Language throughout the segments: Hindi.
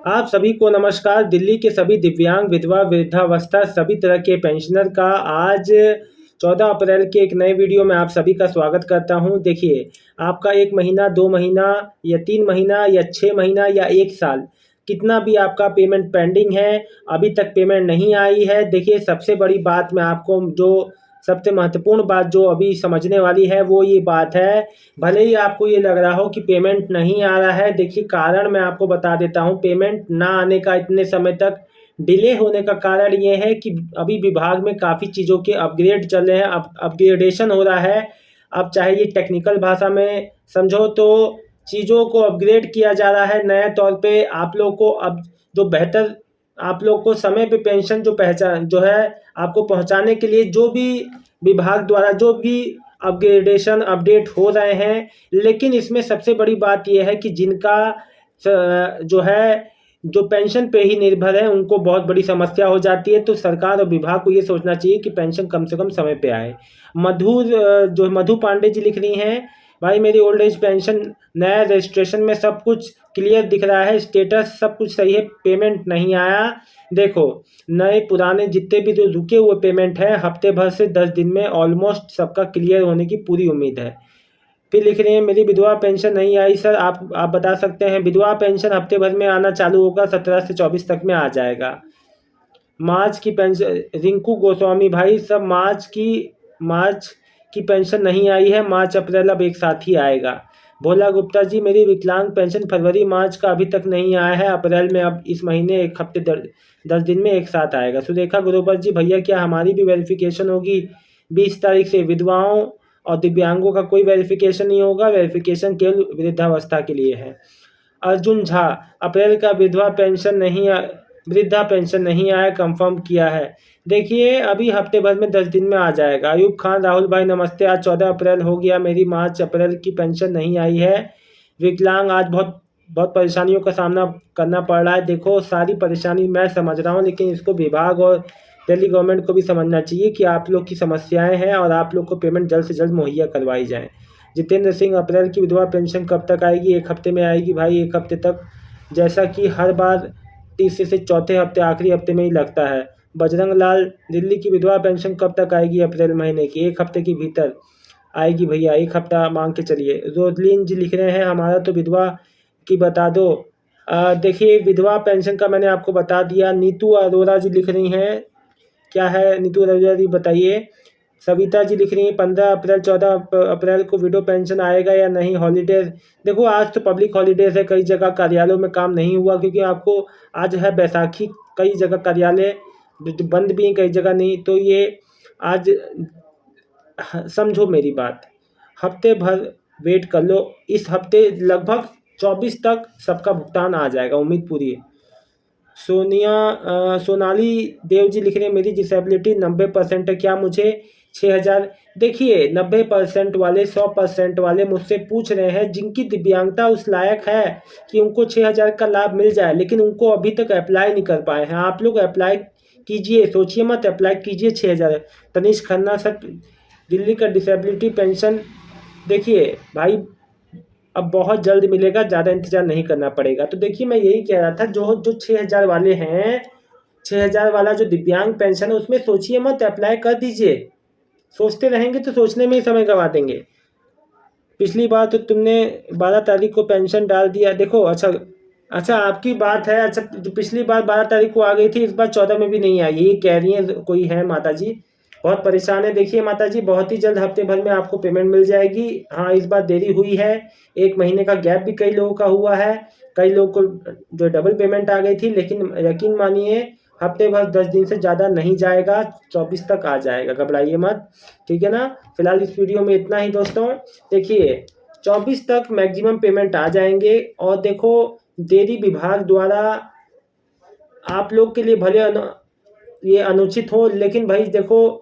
आप सभी को नमस्कार। दिल्ली के सभी दिव्यांग, विधवा, वृद्धावस्था सभी तरह के पेंशनर का आज 14 अप्रैल के एक नए वीडियो में आप सभी का स्वागत करता हूं। देखिए, आपका 1 महीना, 2 महीना या 3 महीना या 6 महीना या 1 साल, कितना भी आपका पेमेंट पेंडिंग है, अभी तक पेमेंट नहीं आई है। देखिए, सबसे बड़ी बात मैं आपको जो सबसे महत्वपूर्ण बात जो अभी समझने वाली है वो ये बात है, भले ही आपको ये लग रहा हो कि पेमेंट नहीं आ रहा है, देखिए कारण मैं आपको बता देता हूँ। पेमेंट ना आने का, इतने समय तक डिले होने का कारण ये है कि अभी विभाग में काफ़ी चीज़ों के अपग्रेड चल रहे हैं, अपग्रेडेशन हो रहा है। अब चाहे ये टेक्निकल भाषा में समझो तो चीज़ों को अपग्रेड किया जा रहा है नए तौर पे। आप लोग को अब जो बेहतर, आप लोग को समय पे पेंशन जो है आपको पहुंचाने के लिए जो भी विभाग द्वारा जो भी अपग्रेडेशन अपडेट हो रहे हैं, लेकिन इसमें सबसे बड़ी बात यह है कि जिनका जो है जो पेंशन पे ही निर्भर है उनको बहुत बड़ी समस्या हो जाती है। तो सरकार और विभाग को ये सोचना चाहिए कि पेंशन कम से कम समय पे आए। जो मधु पांडे जी लिख रही हैं, भाई मेरी ओल्ड एज पेंशन नया रजिस्ट्रेशन में सब कुछ क्लियर दिख रहा है, स्टेटस सब कुछ सही है, पेमेंट नहीं आया। देखो, नए पुराने जितने भी जो रुके हुए पेमेंट है, हफ्ते भर से 10 दिन में ऑलमोस्ट सबका क्लियर होने की पूरी उम्मीद है। फिर लिख रहे हैं मेरी विधवा पेंशन नहीं आई सर। आप बता सकते हैं? विधवा पेंशन हफ्ते भर में आना चालू होगा, 17 से 24 तक में आ जाएगा। मार्च की पेंशन, रिंकू गोस्वामी भाई, सब मार्च की पेंशन नहीं आई है, मार्च अप्रैल अब एक साथ ही आएगा। भोला गुप्ता जी, मेरी विकलांग पेंशन फरवरी मार्च का अभी तक नहीं आया है, अप्रैल में अब इस महीने एक हफ्ते 10 दिन में एक साथ आएगा। सुरेखा ग्रोवर जी, भैया क्या हमारी भी वेरिफिकेशन होगी 20 तारीख से? विधवाओं और दिव्यांगों का कोई वेरिफिकेशन नहीं होगा, वेरिफिकेशन केवल वृद्धावस्था के लिए है। अर्जुन झा, अप्रैल का वृद्धा पेंशन नहीं आया, कंफर्म किया है। देखिए, अभी हफ्ते भर में 10 दिन में आ जाएगा। अयूब खान, राहुल भाई नमस्ते, आज 14 अप्रैल हो गया, मेरी मार्च अप्रैल की पेंशन नहीं आई है। विकलांग, आज बहुत बहुत परेशानियों का सामना करना पड़ रहा है। देखो, सारी परेशानी मैं समझ रहा हूँ, लेकिन इसको विभाग और दिल्ली गवर्नमेंट को भी समझना चाहिए कि आप लोग की समस्याएं हैं और आप लोग को पेमेंट जल्द से जल्द मुहैया करवाई जाए। जितेंद्र सिंह, अप्रैल की विधवा पेंशन कब तक आएगी? 1 हफ्ते में आएगी भाई, 1 हफ्ते तक, जैसा कि हर बार तीसरे से चौथे हफ्ते, आखिरी हफ्ते में ही लगता है। बजरंग लाल, दिल्ली की विधवा पेंशन कब तक आएगी? अप्रैल महीने की, 1 हफ्ते के भीतर आएगी भैया, 1 हफ्ता मांग के चलिए। रोजलीन जी लिख रहे हैं हमारा तो विधवा की बता दो। देखिए, विधवा पेंशन का मैंने आपको बता दिया। नीतू अरोरा जी लिख रही हैं, क्या है नीतू अरोरा जी बताइए। सविता जी लिख रही हैं 15 अप्रैल 14 अप्रैल को विडो पेंशन आएगा या नहीं? हॉलीडेज, देखो आज तो पब्लिक हॉलीडेज है, कई जगह कार्यालयों में काम नहीं हुआ क्योंकि आपको आज है बैसाखी, कई जगह कार्यालय बंद भी हैं, कई जगह नहीं। तो ये आज समझो मेरी बात, हफ्ते भर वेट कर लो, इस हफ्ते लगभग 24 तक सबका भुगतान आ जाएगा, उम्मीद पूरी है। सोनाली देव जी लिख रहे हैं मेरी डिसेबिलिटी 90% है, क्या मुझे 6,000? देखिए, 90% वाले, 100% वाले मुझसे पूछ रहे हैं जिनकी दिव्यांगता उस लायक है कि उनको 6,000 का लाभ मिल जाए, लेकिन उनको अभी तक अप्लाई नहीं कर पाए हैं। आप लोग अप्लाई कीजिए, सोचिए मत, अप्लाई कीजिए 6,000। तनिष खन्ना सर, दिल्ली का डिसेबिलिटी पेंशन, देखिए भाई अब बहुत जल्द मिलेगा, ज़्यादा इंतज़ार नहीं करना पड़ेगा। तो देखिए, मैं यही कह रहा था, जो 6,000 वाले हैं, 6,000 वाला जो दिव्यांग पेंशन है उसमें सोचिए मत, अप्लाई कर दीजिए। सोचते रहेंगे तो सोचने में ही समय गंवा देंगे। पिछली बार तो तुमने 12 तारीख को पेंशन डाल दिया। देखो, अच्छा आपकी बात है। अच्छा, जो पिछली बार 12 तारीख को आ गई थी, इस बार 14 में भी नहीं आई, यही कह रही हैं कोई है माता जी, बहुत परेशान है। देखिए माता जी, बहुत ही जल्द हफ्ते भर में आपको पेमेंट मिल जाएगी। हाँ, इस बार देरी हुई है, 1 महीने का गैप भी कई लोगों का हुआ है, कई लोगों को जो डबल पेमेंट आ गई थी, लेकिन यकीन मानिए हफ्ते भर 10 दिन से ज़्यादा नहीं जाएगा, 24 तक आ जाएगा, घबराइए मत, ठीक है ना। फिलहाल इस वीडियो में इतना ही दोस्तों। देखिए, 24 तक मैक्सिमम पेमेंट आ जाएंगे। और देखो, देरी विभाग द्वारा आप लोग के लिए भले ये अनुचित हो, लेकिन भाई देखो,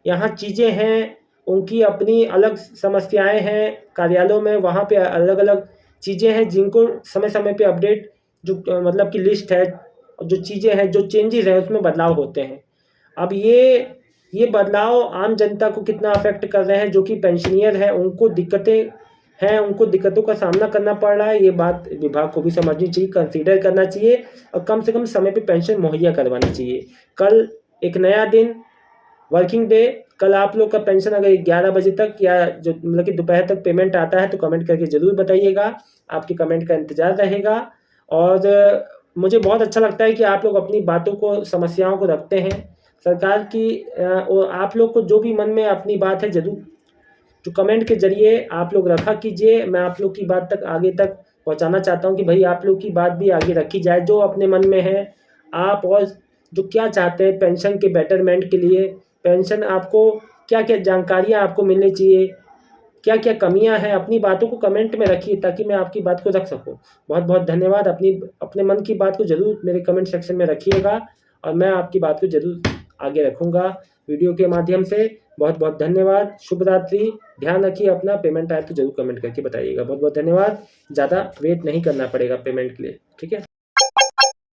यहाँ चीज़ें हैं, उनकी अपनी अलग समस्याएं हैं कार्यालयों में, वहाँ पे अलग अलग चीज़ें हैं जिनको समय समय पे अपडेट, जो मतलब कि लिस्ट है, जो चीज़ें हैं, जो चेंजेस हैं, उसमें बदलाव होते हैं। अब ये बदलाव आम जनता को कितना अफेक्ट कर रहे हैं, जो कि पेंशनियर है, उनको दिक्कतें हैं उनको दिक्कतों का सामना करना पड़ रहा है, ये बात विभाग को भी समझनी चाहिए, कंसीडर करना चाहिए और कम से कम समय पे पेंशन मुहैया करवानी चाहिए। कल एक नया दिन, वर्किंग डे, कल आप लोग का पेंशन अगर 11 बजे तक या जो मतलब कि दोपहर तक पेमेंट आता है तो कमेंट करके ज़रूर बताइएगा, आपके कमेंट का इंतज़ार रहेगा। और मुझे बहुत अच्छा लगता है कि आप लोग अपनी बातों को, समस्याओं को रखते हैं सरकार की, और आप लोग को जो भी मन में अपनी बात है ज़रूर जो कमेंट के ज़रिए आप लोग रखा कीजिए। मैं आप लोग की बात तक आगे तक पहुंचाना चाहता हूं कि भाई आप लोग की बात भी आगे रखी जाए, जो अपने मन में है आप, और जो क्या चाहते हैं पेंशन के बेटरमेंट के लिए, पेंशन आपको क्या-क्या जानकारियाँ आपको मिलनी चाहिए, क्या-क्या कमियाँ हैं, अपनी बातों को कमेंट में रखिए ताकि मैं आपकी बात को रख सकूँ। बहुत-बहुत धन्यवाद। अपने मन की बात को ज़रूर मेरे कमेंट सेक्शन में रखिएगा और मैं आपकी बात को ज़रूर आगे रखूँगा वीडियो के माध्यम से। बहुत-बहुत धन्यवाद। शुभ रात्रि। ध्यान रखिए अपना, पेमेंट आए तो ज़रूर कमेंट करके बताइएगा। बहुत-बहुत धन्यवाद। ज़्यादा वेट नहीं करना पड़ेगा पेमेंट के लिए, ठीक है?